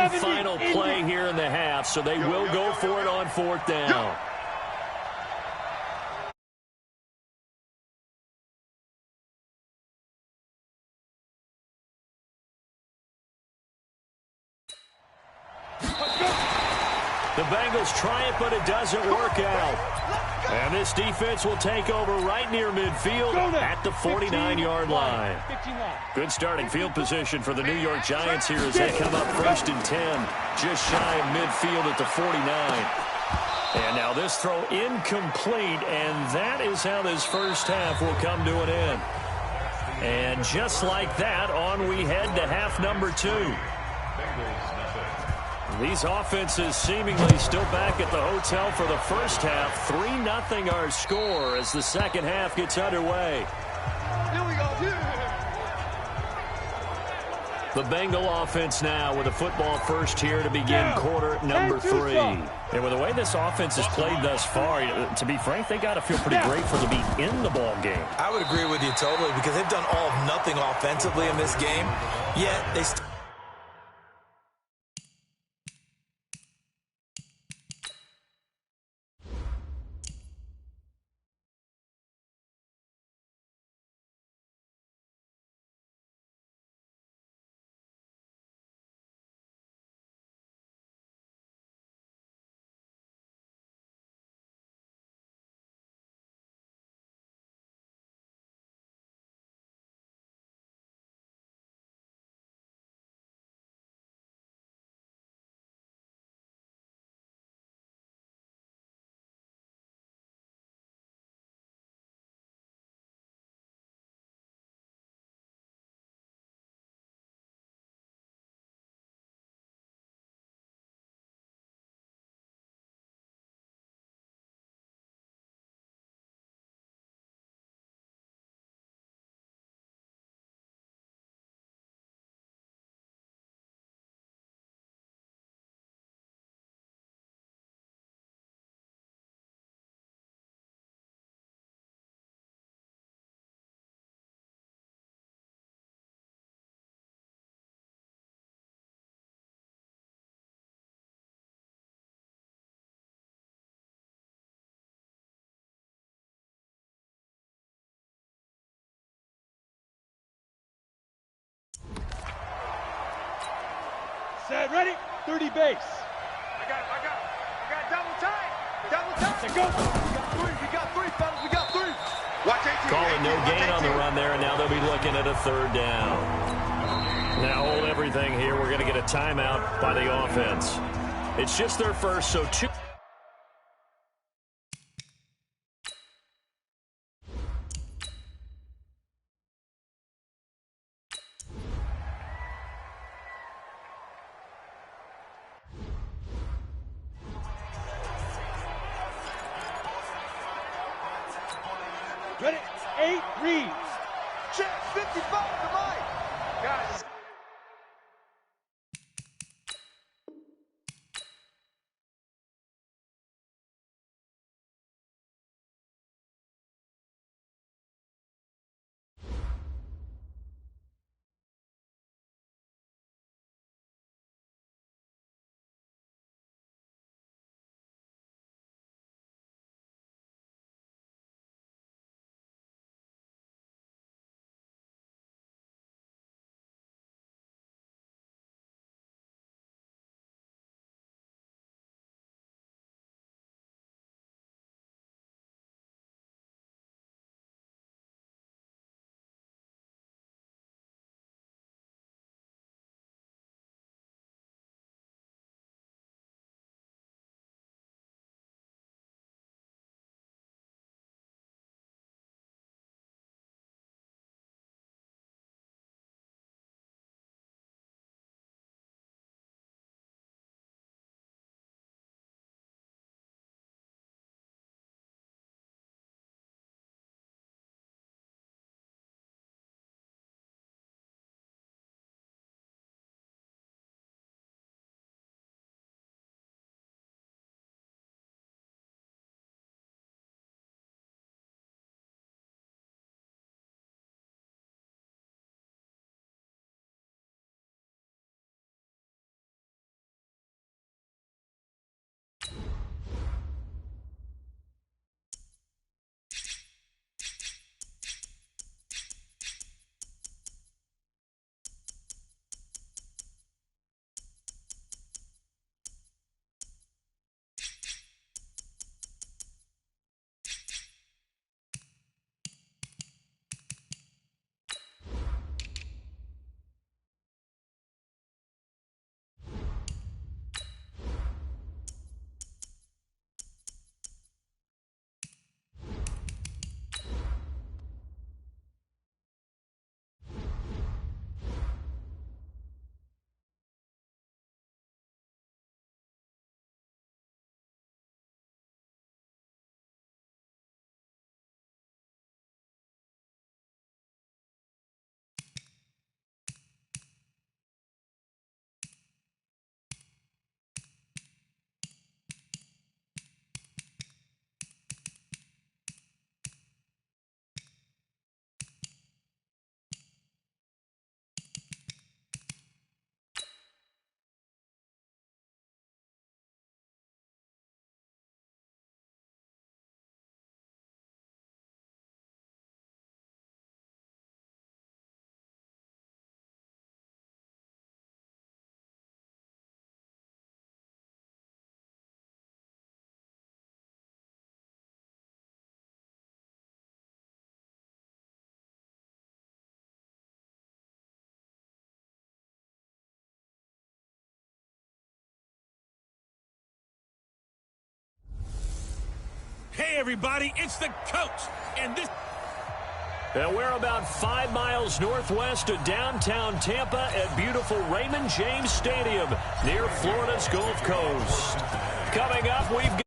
One final play here in the half, so they will go for it on fourth down. The Bengals try it, but it doesn't work out. And this defense will take over right near midfield at the 49-yard line. Good starting field position for the New York Giants here as they come up 1st and 10, just shy of midfield at the 49. And now this throw incomplete, and that is how this first half will come to an end. And just like that, on we head to half number 2. These offenses seemingly still back at the hotel for the first half. 3-0 our score as the second half gets underway. Here we go. The Bengal offense now with a football first here to begin quarter number 3. And with the way this offense has played thus far, to be frank, they got to feel pretty great for to be in the ball game. I would agree with you totally because they've done all of nothing offensively in this game, yet they still Set, ready, 30 base. I got double time. Let's go. We got three, fellas. We got 3. Watch 18. Calling no gain on the run there, and now they'll be looking at a 3rd down. Now hold everything here. We're going to get a timeout by the offense. It's just their first, so 2. Ready, 8 reads. Check 55 to Mike. Guys. Hey, everybody, it's the coach, and this... And we're about 5 miles northwest of downtown Tampa at beautiful Raymond James Stadium near Florida's Gulf Coast. Coming up, we've got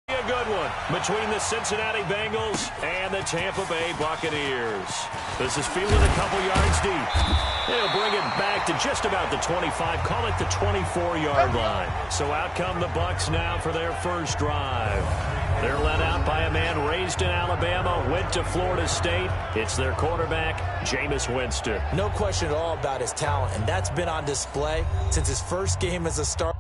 a good one between the Cincinnati Bengals and the Tampa Bay Buccaneers. This is fielded a couple yards deep. They'll bring it back to just about the 25, call it the 24-yard line. So out come the Bucs now for their first drive. They're led out by a man raised in Alabama, went to Florida State. It's their quarterback, Jameis Winston. No question at all about his talent, and that's been on display since his first game as a starter.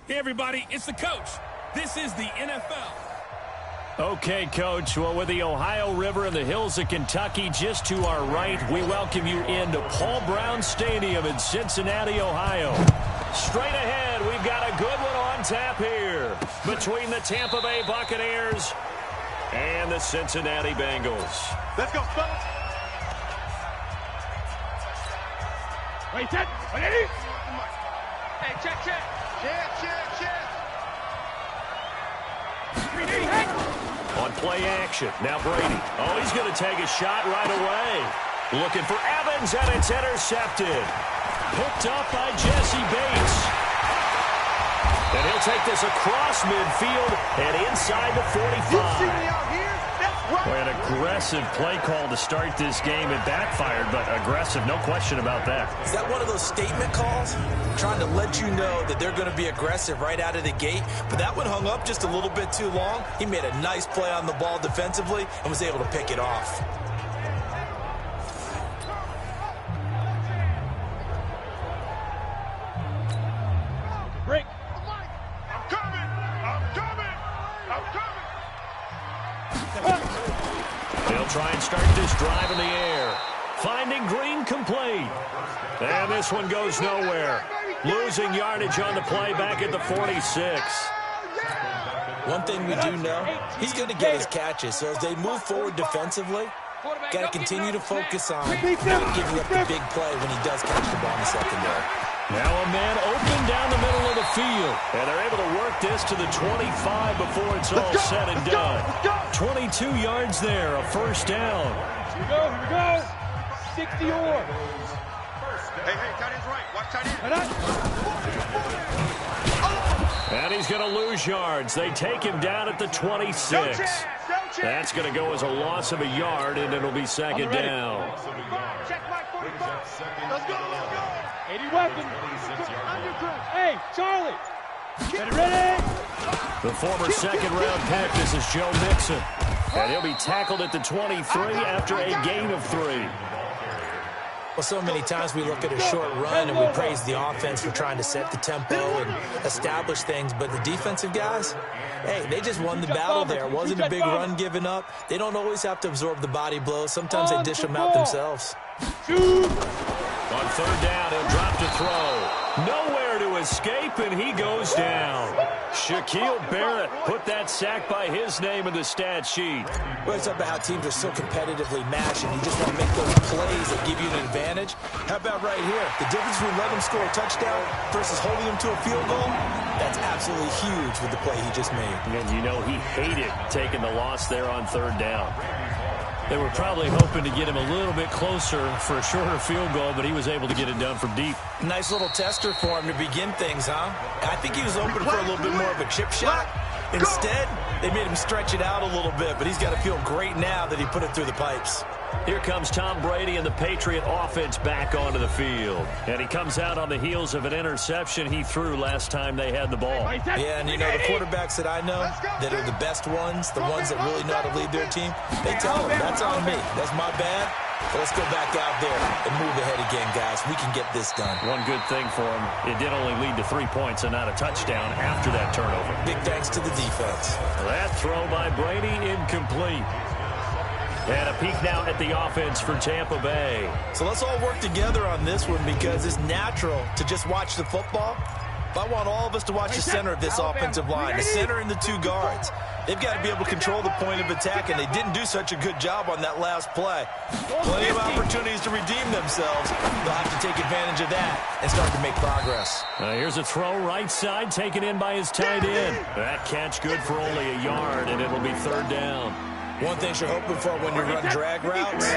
Hey, everybody, it's the coach. This is the NFL. Okay, Coach. Well, with the Ohio River and the hills of Kentucky just to our right, we welcome you into Paul Brown Stadium in Cincinnati, Ohio. Straight ahead, we've got a good one on tap here between the Tampa Bay Buccaneers and the Cincinnati Bengals. Let's go, fellas. Wait, set. Ready? Hey, check. Check. On play action, now Brady. Oh, he's going to take a shot right away. Looking for Evans, and it's intercepted. Picked up by Jesse Bates. And he'll take this across midfield and inside the 45. You see me out here? That's right. Boy, an aggressive play call to start this game. It backfired, but aggressive, no question about that. Is that one of those statement calls? Trying to let you know that they're going to be aggressive right out of the gate, but that one hung up just a little bit too long. He made a nice play on the ball defensively and was able to pick it off. Break. I'm coming. They'll try and start this drive in the air. Finding Green complete. And this one goes nowhere. Losing yardage on the play back at the 46. One thing we do know, he's going to get his catches. So as they move forward defensively, got to continue to focus on not giving up the big play when he does catch the ball in the secondary. Now a man open down the middle of the field. And they're able to work this to the 25 before it's all said and done. 22 yards there, a first down. Here we go. 60 or. Hey, tight end's right. Watch tight end. And he's going to lose yards. They take him down at the 26. That's going to go as a loss of a yard, and it'll be second down. Check my 45. Let's go. 80 weapon. Hey, Charlie. Get ready. The former second-round pick, this is Joe Mixon. And he'll be tackled at the 23 after a gain of 3. Well, so many times we look at a short run and we praise the offense for trying to set the tempo and establish things, but the defensive guys, hey, they just won the battle there. It wasn't a big run given up. They don't always have to absorb the body blows. Sometimes they dish them out themselves. On third down, he'll drop to throw. Nowhere to escape, and he goes down. Shaquille Barrett put that sack by his name in the stat sheet. Well, it's about how teams are so competitively matched, and you just want to make those plays that give you an advantage. How about right here? The difference between letting them score a touchdown versus holding them to a field goal, that's absolutely huge with the play he just made. And you know he hated taking the loss there on third down. They were probably hoping to get him a little bit closer for a shorter field goal, but he was able to get it done from deep. Nice little tester for him to begin things, huh? I think he was open for a little bit more of a chip shot. Instead, they made him stretch it out a little bit, but he's got to feel great now that he put it through the pipes. Here comes Tom Brady and the Patriot offense back onto the field. And he comes out on the heels of an interception he threw last time they had the ball. Yeah, and you know, the quarterbacks that I know that are the best ones, the ones that really know how to lead their team, they tell them, that's on me. That's my bad. But let's go back out there and move ahead again, guys. We can get this done. One good thing for him, it did only lead to 3 points and not a touchdown after that turnover. Big thanks to the defense. That throw by Brady incomplete. And a peek now at the offense for Tampa Bay. So let's all work together on this one because it's natural to just watch the football. But I want all of us to watch the center of this offensive line, the center and the 2 guards. They've got to be able to control the point of attack, and they didn't do such a good job on that last play. Plenty of opportunities to redeem themselves. They'll have to take advantage of that and start to make progress. Here's a throw right side, taken in by his tight end. That catch good for only a yard, and it'll be third down. One thing you're hoping for when you run drag routes,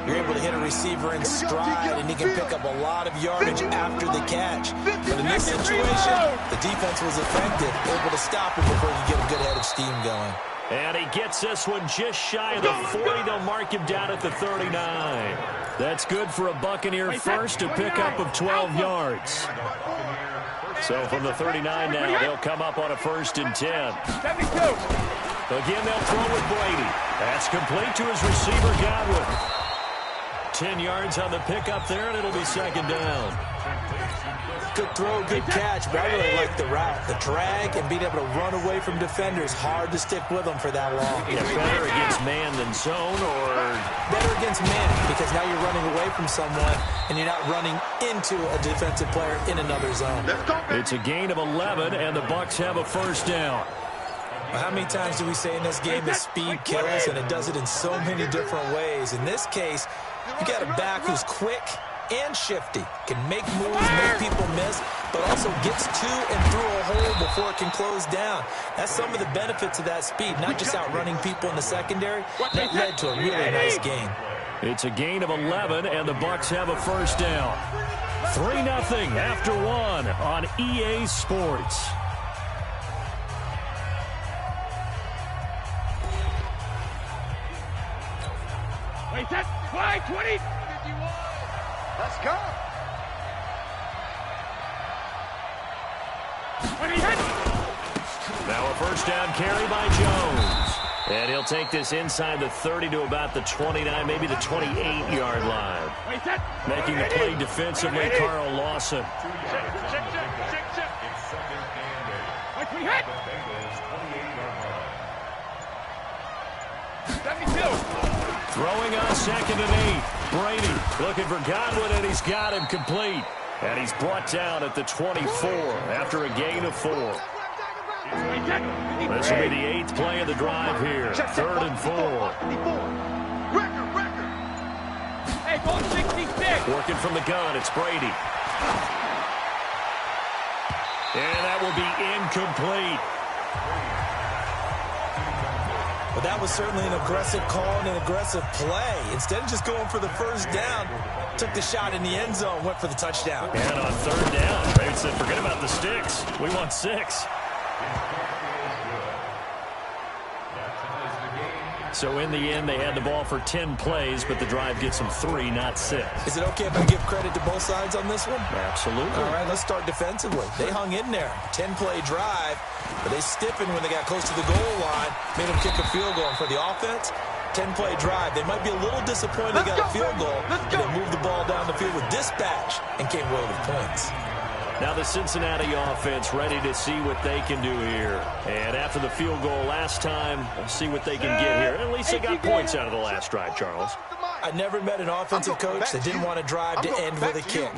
you're able to hit a receiver in stride, and he can pick up a lot of yardage after the catch. But in this situation, the defense was effective, able to stop him before you get a good head of steam going. And he gets this one just shy of the 40. They'll mark him down at the 39. That's good for a Buccaneer first to pick up of 12 yards. So from the 39 now, they'll come up on a 1st and 10. 72. Again, they'll throw with Brady. That's complete to his receiver, Godwin. 10 yards on the pickup there, and it'll be second down. Good throw, good catch, but I really like the route. The drag and being able to run away from defenders, hard to stick with them for that long. Yeah, better against man than zone, or better against man, because now you're running away from someone, and you're not running into a defensive player in another zone. It's a gain of 11, and the Bucs have a first down. How many times do we say in this game that speed kills, and it does it in so many different ways? In this case, you got a back who's quick and shifty, can make moves, make people miss, but also gets to and through a hole before it can close down. That's some of the benefits of that speed, not just outrunning people in the secondary. That led to a really nice game. It's a gain of 11, and the Bucs have a first down. 3-0 after 1 on EA Sports. Wait, that's 20. Let's go. 20 hit. Now a first down carry by Jones. And he'll take this inside the 30 to about the 29, maybe the 28-yard line. Wait, that. Making the play defensively, Carl Lawson. Wait, 20 hit. 72. Throwing on 2nd and 8. Brady looking for Godwin, and he's got him complete. And he's brought down at the 24 after a gain of 4. This will be the 8th play of the drive here. 3rd and 4. Hey, go 66. Working from the gun, it's Brady. And that will be incomplete. But that was certainly an aggressive call and an aggressive play. Instead of just going for the first down, took the shot in the end zone, went for the touchdown. And on 3rd down, Brady said, forget about the sticks. We want 6. So in the end, they had the ball for 10 plays, but the drive gets them 3, not 6. Is it okay if I give credit to both sides on this one? Absolutely. All right, let's start defensively. They hung in there. 10-play drive, but they stiffened when they got close to the goal line, made them kick a field goal. And for the offense, 10-play drive. They might be a little disappointed they got a field goal, but they moved the ball down the field with dispatch and came away with points. Now the Cincinnati offense ready to see what they can do here. And after the field goal last time, we'll see what they can get here. At least they got points out of the last drive, Charles. I never met an offensive coach that didn't want to drive to end with a kick.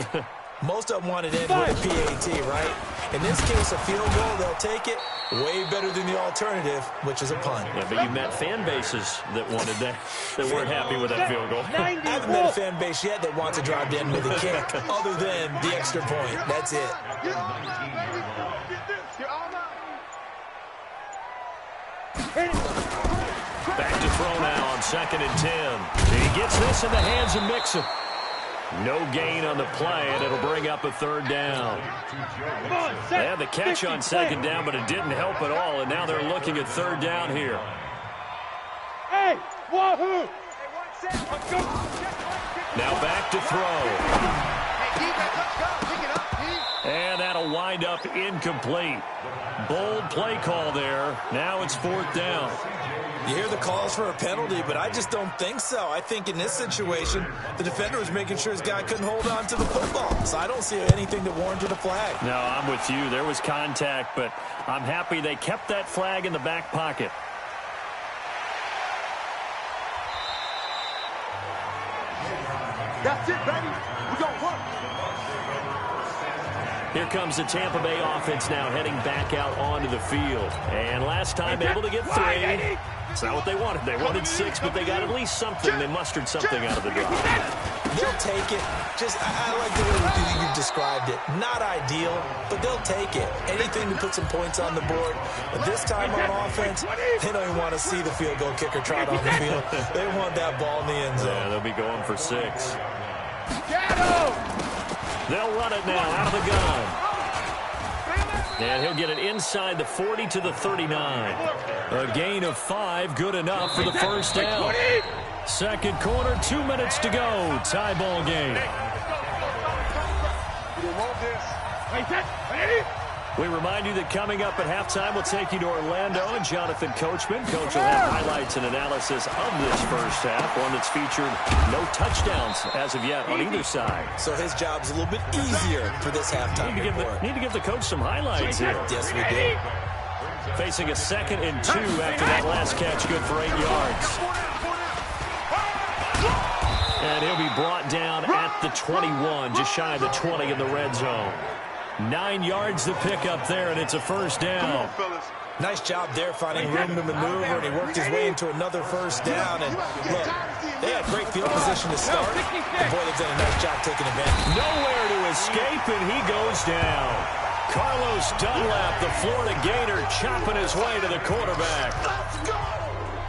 Most of them wanted to end with a PAT, right? In this case, a field goal, they'll take it. Way better than the alternative, which is a punt. Yeah, but you met fan bases that wanted that weren't happy with that field goal. I haven't met a fan base yet that wants to drive to end with a kick, other than the extra point. That's it. Back to throw now on 2nd and 10. He gets this in the hands of Mixon. No gain on the play, and it'll bring up a 3rd down. They had the catch on 2nd down, but it didn't help at all, and now they're looking at 3rd down here. Hey, wahoo! Now back to throw. And that'll wind up incomplete. Bold play call there. Now it's 4th down. You hear the calls for a penalty, but I just don't think so. I think in this situation, the defender was making sure his guy couldn't hold on to the football. So I don't see anything that warranted a flag. No, I'm with you. There was contact, but I'm happy they kept that flag in the back pocket. That's it, baby. We're going to work. Here comes the Tampa Bay offense now heading back out onto the field. And last time able to get 3. It's not what they wanted. They wanted 6, but they got at least something. They mustered something out of the drive. They'll take it. I like the way you described it. Not ideal, but they'll take it. Anything to put some points on the board. But this time on offense, they don't even want to see the field goal kicker trot on the field. They want that ball in the end zone. Yeah, they'll be going for 6. Get him! They'll run it now out of the gun. And he'll get it inside the 40 to the 39. A gain of 5, good enough for the first down. 2nd quarter, 2 minutes to go. Tie ball game. We remind you that coming up at halftime, we'll take you to Orlando and Jonathan Coachman. Coach will have highlights and analysis of this first half, one that's featured no touchdowns as of yet on either side. So his job's a little bit easier for this halftime report. Need to give the coach some highlights here. Yes, we do. Facing a 2nd and 2 after that last catch, good for 8 yards. And he'll be brought down at the 21, just shy of the 20 in the red zone. 9 yards to pick up there, and it's a first down. Nice job there finding room to maneuver, and he worked his way into another first down. And look, they had great field position to start. And boy, they've done a nice job taking advantage. Nowhere to escape, and he goes down. Carlos Dunlap, the Florida Gator, chopping his way to the quarterback.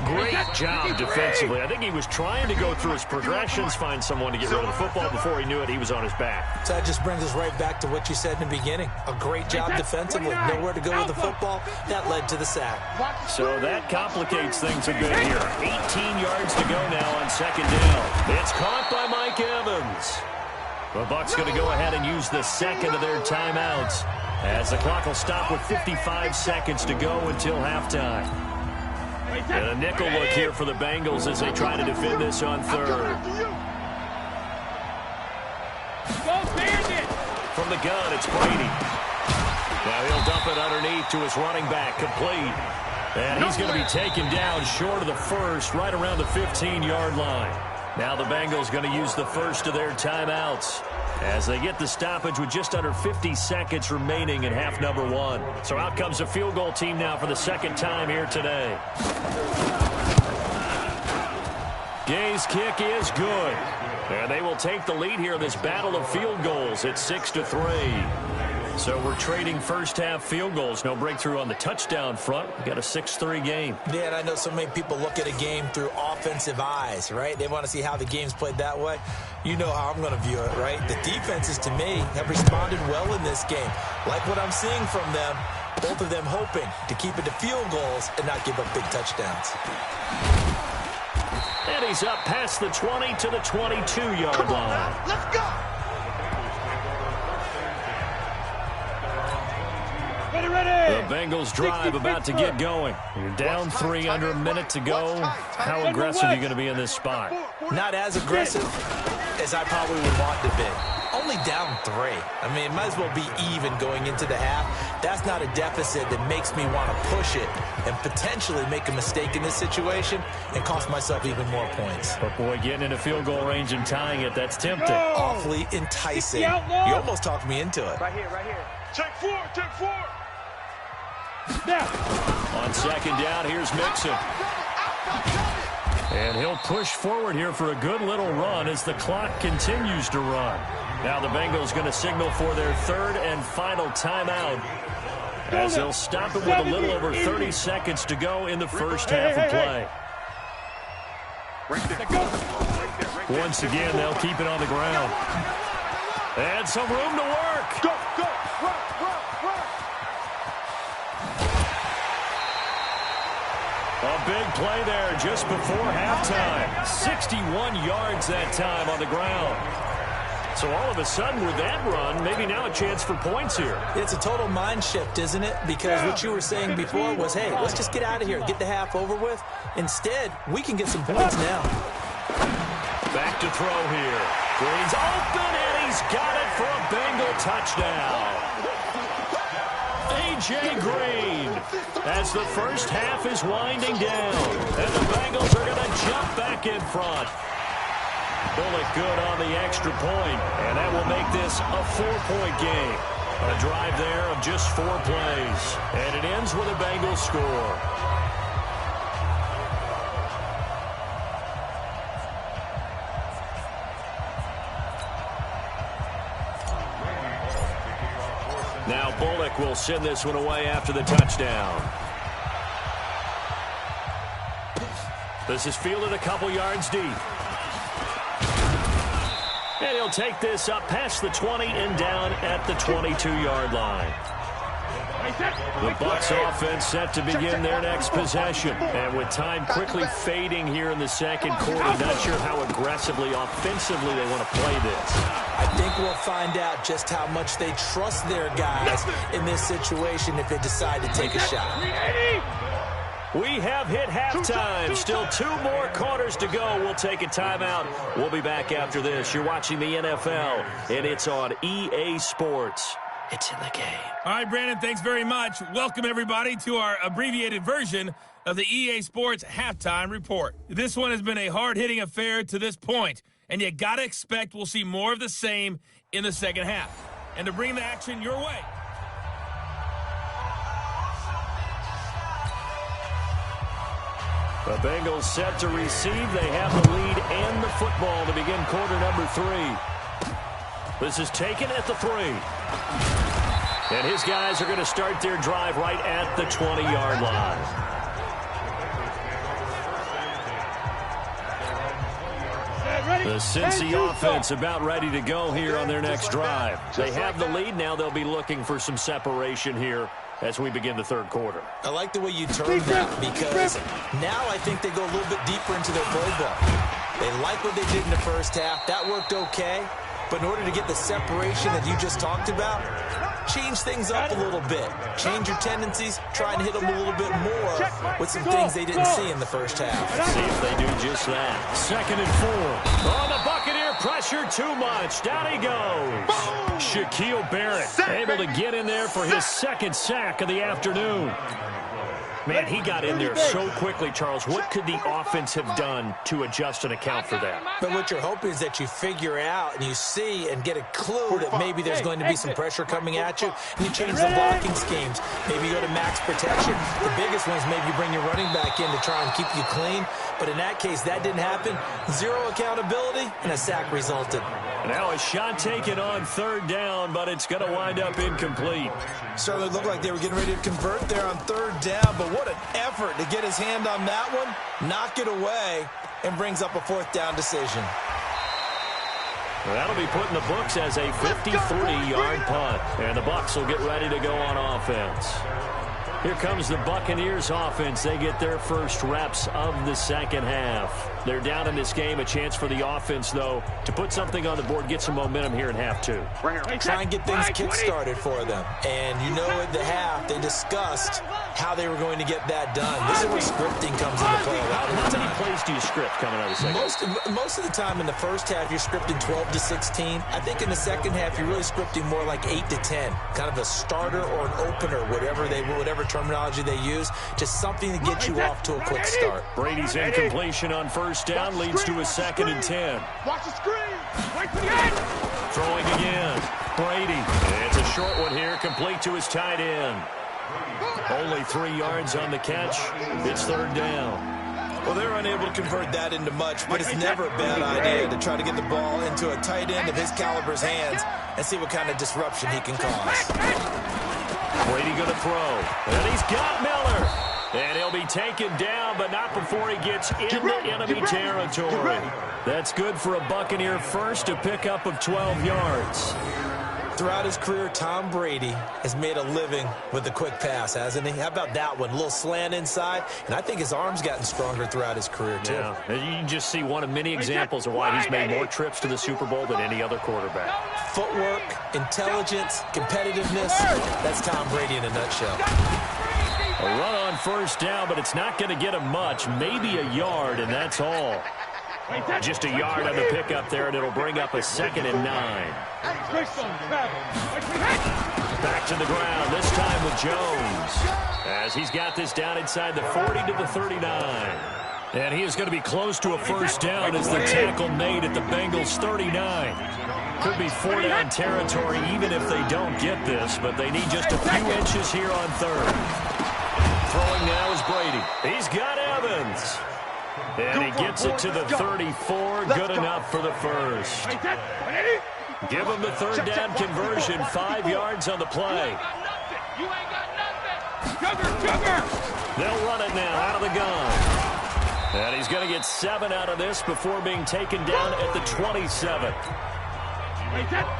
Great job defensively. I think he was trying to go through his progressions, find someone to get rid of the football. Before he knew it, he was on his back. So that just brings us right back to what you said in the beginning. A great job defensively. Nowhere to go with the football. That led to the sack. So that complicates things a bit here. 18 yards to go now on 2nd down. It's caught by Mike Evans. The Bucs going to go ahead and use the 2nd of their timeouts, as the clock will stop with 55 seconds to go until halftime. And a nickel look here for the Bengals as they try to defend this on 3rd. From the gun, it's Brady. Now he'll dump it underneath to his running back, complete. And he's going to be taken down short of the first, right around the 15-yard line. Now the Bengals going to use the first of their timeouts as they get the stoppage with just under 50 seconds remaining in half number one. So out comes a field goal team now for the second time here today. Gay's kick is good. And they will take the lead here in this battle of field goals at 6-3. So we're trading first half field goals. No breakthrough on the touchdown front. We got a 6-3 game. Yeah, and I know so many people look at a game through offensive eyes, right? They want to see how the game's played that way. You know how I'm going to view it, right? The defenses, to me, have responded well in this game. Like what I'm seeing from them, both of them hoping to keep it to field goals and not give up big touchdowns. And he's up past the 20 to the 22-yard line. Let's go. The Bengals drive about to get going. You're down 3 under a minute to go. How aggressive are you going to be in this spot? Not as aggressive as I probably would want to be. Only down 3. I mean, it might as well be even going into the half. That's not a deficit that makes me want to push it and potentially make a mistake in this situation and cost myself even more points. But, boy, getting into field goal range and tying it, that's tempting. Awfully enticing. You almost talked me into it. Right here, right here. Take 4, take 4. Now. On second down, here's Mixon. And he'll push forward here for a good little run as the clock continues to run. Now the Bengals going to signal for their third and final timeout as they'll stop it with a little over 30 seconds to go in the first half of play. Once again, they'll keep it on the ground. And some room to work. Go, go, run, run, run. A big play there just before halftime. 61 yards that time on the ground. So all of a sudden with that run, maybe now a chance for points here. It's a total mind shift, isn't it? Because what you were saying before was, hey, let's just get out of here, get the half over with. Instead, we can get some points now. Back to throw here. Green's open, and he's got it for a Bengal touchdown. A.J. Green, as the first half is winding down, and the Bengals are going to jump back in front. Bullock good on the extra point, and that will make this a 4-point game. A drive there of just 4 plays, and it ends with a Bengals score. Now Bullock will send this one away after the touchdown. This is fielded a couple yards deep. And he'll take this up past the 20 and down at the 22-yard line. The Bucs offense set to begin their next possession. And with time quickly fading here in the second quarter, not sure how aggressively, offensively they want to play this. I think we'll find out just how much they trust their guys in this situation if they decide to take a shot. We have hit halftime. Still 2 more quarters to go. We'll take a timeout. We'll be back after this. You're watching the NFL, and it's on EA Sports. It's in the game. All right, Brandon, thanks very much. Welcome, everybody, to our abbreviated version of the EA Sports Halftime Report. This one has been a hard-hitting affair to this point, and you got to expect we'll see more of the same in the second half. And to bring the action your way, the Bengals set to receive. They have the lead and the football to begin quarter number 3. This is taken at the 3. And his guys are going to start their drive right at the 20-yard line. The Cincy offense about ready to go here on their next drive. They have the lead. Now they'll be looking for some separation here as we begin the third quarter. I like the way you termed that because now I think they go a little bit deeper into their playbook. They like what they did in the first half. That worked okay. But in order to get the separation that you just talked about, change things up a little bit. Change your tendencies. Try and hit them a little bit more with some things they didn't see in the first half. See if they do just that. 2nd and 4. Oh, the Buccaneer pressure too much. Down he goes. Shaquille Barrett able to get in there for his 2nd sack of the afternoon. Man, he got in there so quickly, Charles. What could the offense have done to adjust and account for that? But what you're hoping is that you figure out and you see and get a clue that maybe there's going to be some pressure coming at you, and you change the blocking schemes. Maybe you go to max protection. The biggest one is maybe you bring your running back in to try and keep you clean. But in that case, that didn't happen. Zero accountability, and a sack resulted. Now a shot taken on third down, but it's going to wind up incomplete. Certainly looked like they were getting ready to convert there on third down, but what an effort to get his hand on that one, knock it away, and brings up a fourth down decision. Well, that'll be put in the books as a 53-yard punt, and the Bucs will get ready to go on offense. Here comes the Buccaneers offense. They get their first reps of the second half. They're down in this game. A chance for the offense, though, to put something on the board, get some momentum here in half two. Try and get things kick-started for them. And you know at the half, they discussed how they were going to get that done. This is where scripting comes into play a lot of the time. How many plays do you script coming out of the second? Most of the time in the first half, you're scripting 12 to 16. I think in the second half, you're really scripting more like 8 to 10. Kind of a starter or an opener, whatever terminology they use. Just something to get you off to a quick start. Brady's incompletion on first down leads to a 2nd and 10. Watch the screen. Wait for the end. Throwing again. Brady. It's a short one here, complete to his tight end. Only 3 yards on the catch. It's third down. Well, they're unable to convert that into much, but it's never a bad idea to try to get the ball into a tight end of his caliber's hands and see what kind of disruption he can cause. Brady going to throw. And he's got Miller. And he'll be taken down, but not before he gets into enemy territory. That's good for a Buccaneer first, a pickup of 12 yards. Throughout his career, Tom Brady has made a living with the quick pass, hasn't he? How about that one? A little slant inside, and I think his arm's gotten stronger throughout his career, too. Yeah, you can just see one of many examples of why he's made more trips to the Super Bowl than any other quarterback. Footwork, intelligence, competitiveness, that's Tom Brady in a nutshell. A run on first down, but it's not going to get him much, maybe a yard, and that's all. Just a yard on the pickup there, and it'll bring up a 2nd and 9. Back to the ground, this time with Jones. As he's got this down inside the 40 to the 39. And he is going to be close to a first down as the tackle made at the Bengals 39. Could be 4-down territory even if they don't get this, but they need just a few inches here on third. Throwing now is Brady. He's got Evans. And he gets it to the 34. Good enough for the first. Give him the third down conversion. 5 yards on the play. They'll run it now out of the gun. And he's going to get 7 out of this before being taken down at the 27.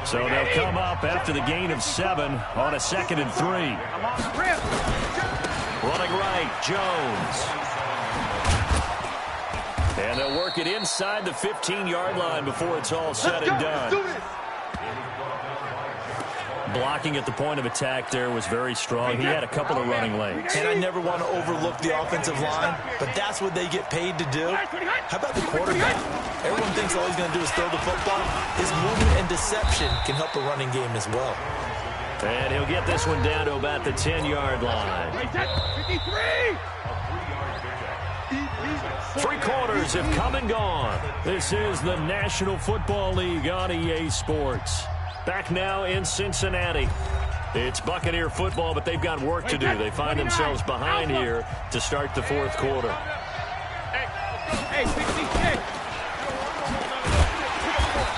So they'll come up after the gain of 7 on a 2nd and 3. Running right, Jones. And they'll work it inside the 15-yard line before it's all said and done. Blocking at the point of attack there was very strong. He had a couple of running lanes. And I never want to overlook the offensive line, but that's what they get paid to do. How about the quarterback? Everyone thinks all he's going to do is throw the football. His movement and deception can help the running game as well. And he'll get this one down to about the 10-yard line. 3 quarters have come and gone. This is the National Football League on EA Sports. Back now in Cincinnati. It's Buccaneer football, but they've got work to do. They find themselves behind here to start the 4th quarter.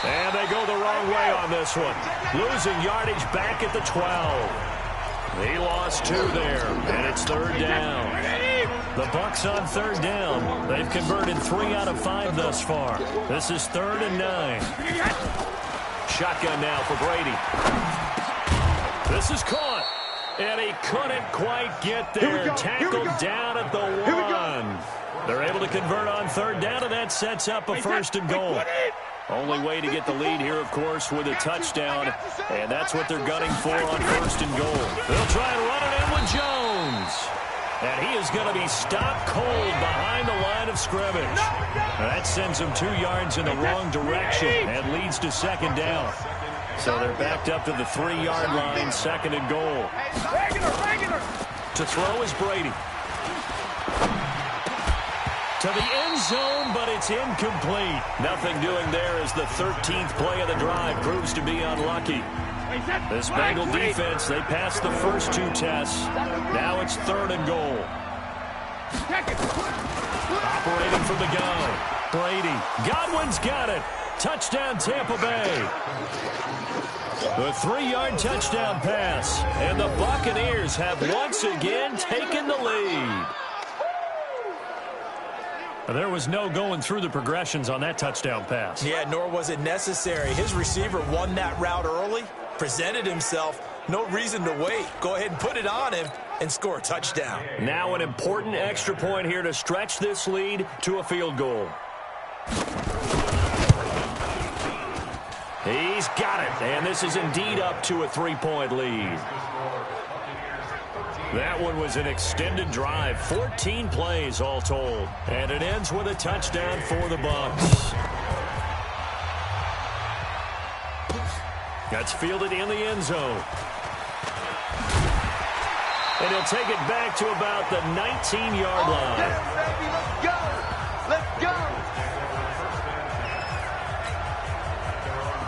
And they go the wrong way on this one. Losing yardage back at the 12. He lost 2 there, and it's third down. The Bucs on third down. They've converted 3 out of 5 thus far. This is 3rd and 9. Shotgun now for Brady. This is caught. And he couldn't quite get there. Tackled down at the 1. They're able to convert on third down, and that sets up a 1st and goal. Only way to get the lead here, of course, with a touchdown. And that's what they're gunning for on 1st and goal. They'll try and run it in with Jones. And he is going to be stopped cold behind the line of scrimmage. That sends him 2 yards in the wrong direction and leads to 2nd down. So they're backed up to the 3-yard line, 2nd and goal. To throw is Brady. To the end zone, but it's incomplete. Nothing doing there as the 13th play of the drive proves to be unlucky. This Bengal defense, they passed the first two tests. Now it's 3rd and goal. Operating from the gun. Brady. Godwin's got it. Touchdown, Tampa Bay. The 3-yard touchdown pass. And the Buccaneers have once again taken the lead. There was no going through the progressions on that touchdown pass. Yeah, nor was it necessary. His receiver won that route early, presented himself. No reason to wait. Go ahead and put it on him and score a touchdown. Now an important extra point here to stretch this lead to a field goal. He's got it, and this is indeed up to a 3-point lead. That one was an extended drive, 14 plays all told. And it ends with a touchdown for the Bucs. That's fielded in the end zone. And he'll take it back to about the 19-yard line. Get him, baby. Let's go. Let's go.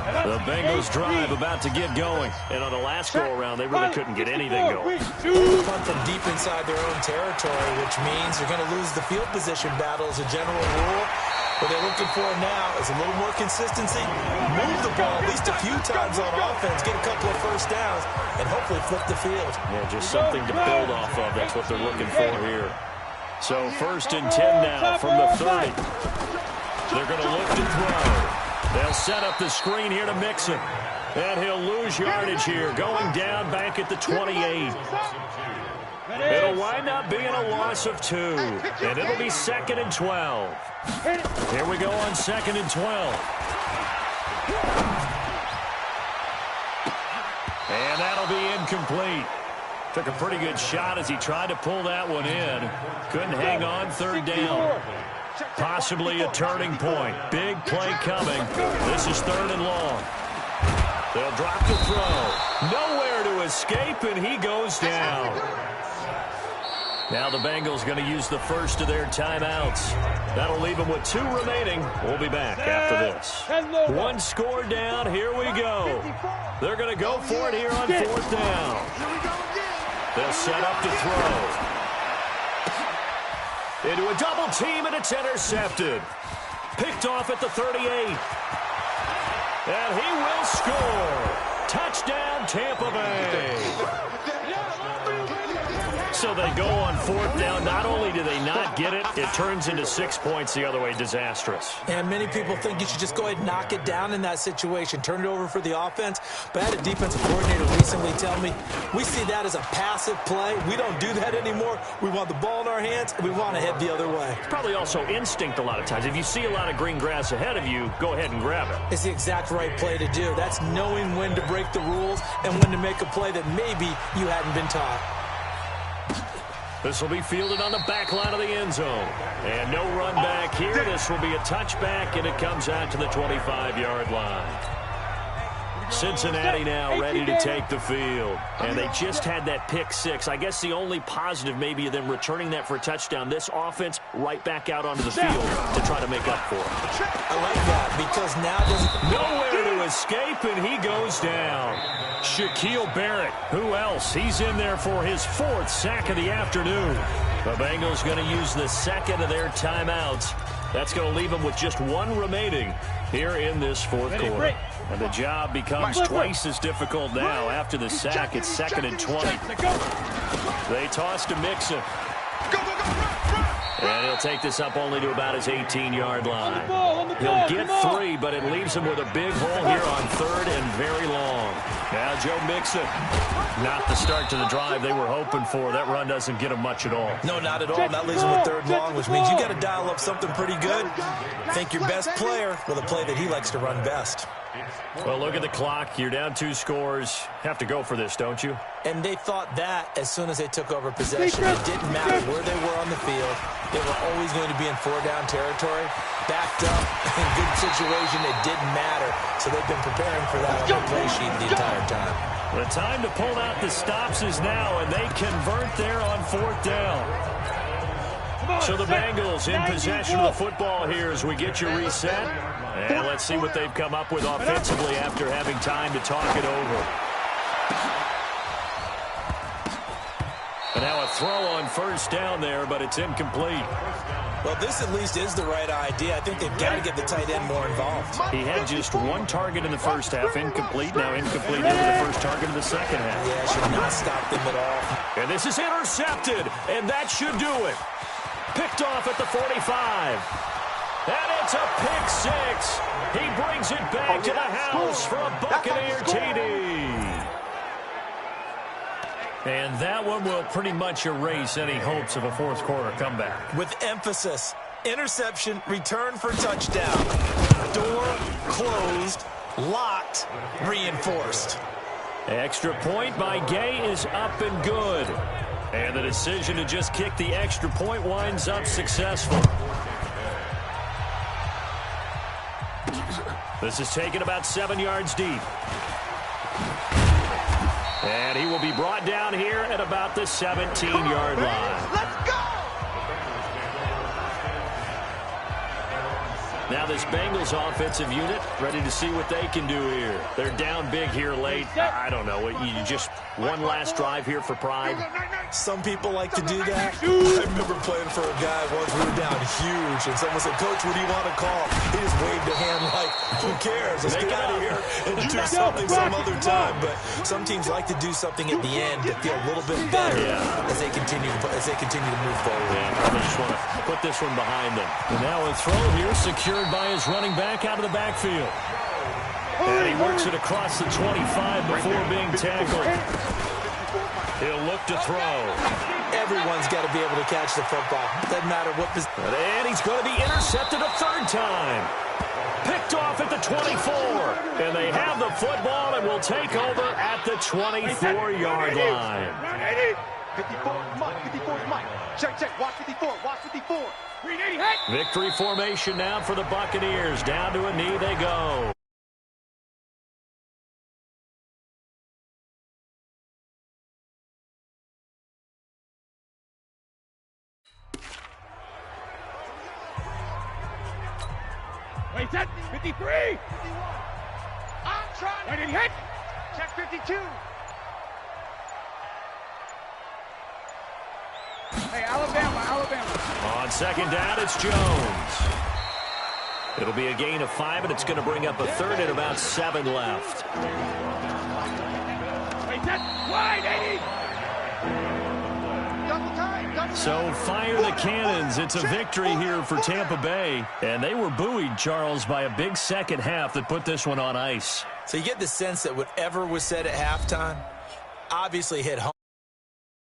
The Bengals drive about to get going. And on the last go-around, they really couldn't get anything going. Punt from deep inside their own territory, which means you're going to lose the field position battle as a general rule. What they're looking for now is a little more consistency, move the ball at least a few times on offense, get a couple of first downs, and hopefully flip the field. Yeah, just something to build off of. That's what they're looking for here. So 1st and 10 now from the 30. They're going to look to throw. They'll set up the screen here to Mixon. And he'll lose yardage here, going down back at the 28. It'll wind up being a loss of 2. And it'll be 2nd and 12. Here we go on 2nd and 12. And that'll be incomplete. Took a pretty good shot as he tried to pull that one in. Couldn't hang on 3rd down. Possibly a turning point. Big play coming. This is 3rd and long. They'll drop the throw. Nowhere to escape, and he goes down. Now the Bengals going to use the first of their timeouts. That'll leave them with 2 remaining. We'll be back after this. 1 score down. Here we go. They're going to go for it here on 4th down. They'll set up to throw. Into a double team, and it's intercepted. Picked off at the 38. And he will score. Touchdown, Tampa Bay. So they go on 4th down. Not only do they not get it, it turns into 6 points the other way. Disastrous. And many people think you should just go ahead and knock it down in that situation. Turn it over for the offense. But I had a defensive coordinator recently tell me, we see that as a passive play. We don't do that anymore. We want the ball in our hands, and we want to head the other way. It's probably also instinct a lot of times. If you see a lot of green grass ahead of you, go ahead and grab it. It's the exact right play to do. That's knowing when to break the rules and when to make a play that maybe you hadn't been taught. This will be fielded on the back line of the end zone. And no run back here. This will be a touchback, and it comes out to the 25-yard line. Cincinnati now ready to take the field. And they just had that pick 6. I guess the only positive maybe of them returning that for a touchdown. This offense right back out onto the field to try to make up for it. I like that because now there's nowhere to escape, and he goes down. Shaquille Barrett, who else? He's in there for his 4th sack of the afternoon. The Bengals going to use the 2nd of their timeouts. That's going to leave them with just 1 remaining here in this 4th quarter. And the job becomes twice as difficult now. After the sack, it's 2nd and 20. They toss to Mixon. And he'll take this up only to about his 18-yard line. He'll get 3, but it leaves him with a big hole here on 3rd and very long. Now Joe Mixon. Not the start to the drive they were hoping for. That run doesn't get him much at all. No, not at all. That leaves him with 3rd and long, which means you got to dial up something pretty good. Think your best player with a play that he likes to run best. Well, look at the clock. You're down 2 scores. Have to go for this, don't you? And they thought that as soon as they took over possession. It didn't matter where they were on the field. They were always going to be in 4-down territory. Backed up, in good situation, it didn't matter. So they've been preparing for that on their play sheet the entire time. The time to pull out the stops is now, and they convert there on 4th down. So the Bengals in possession of the football here as we get you reset. And let's see what they've come up with offensively after having time to talk it over. And now a throw on first down there, but it's incomplete. Well, this at least is the right idea. I think they've got to get the tight end more involved. He had just one target in the first half, incomplete. Now incomplete into the first target of the second half. Yeah, should not stop them at all. And this is intercepted, and that should do it. Picked off at the 45. And it's a pick six. He brings it back to the house for a Buccaneer TD. And that one will pretty much erase any hopes of a fourth quarter comeback. With emphasis, interception, return for touchdown. Door closed, locked, reinforced. Extra point by Gay is up and good. And the decision to just kick the extra point winds up successful. This is taken about 7 yards deep. And he will be brought down here at about the 17-yard line. Let's go! Now this Bengals offensive unit ready to see what they can do here. They're down big here late. I don't know. You just one last drive here for pride. Some people like to do that. I remember playing for a guy once. We were down huge, and someone said, "Coach, what do you want to call?" He just waved a hand like, "Who cares? Let's get out of here and do something some other time." But some teams like to do something at the end to feel a little bit better as they continue to move forward. Yeah, probably just want to put this one behind them. And now a throw here secured by his running back out of the backfield. And he works it across the 25 before being tackled. He'll look to throw. Everyone's got to be able to catch the football. Doesn't matter what position. And he's going to be intercepted a third time. Picked off at the 24. And they have the football and will take over at the 24-yard line. 54 is Mike. 54 is Mike. Check. Watch 54. Watch 54. Victory formation now for the Buccaneers. Down to a knee they go. Wait, set. 53. 51. I'm trying to hit. check 52. Hey, Alabama. On second down, it's Jones. It'll be a gain of 5, and it's going to bring up a third and about 7 left. Wait, set. Wide, 80. Double time. So fire the cannons. It's a victory here for Tampa Bay. And they were buoyed, Charles, by a big second half that put this one on ice. So you get the sense that whatever was said at halftime obviously hit home.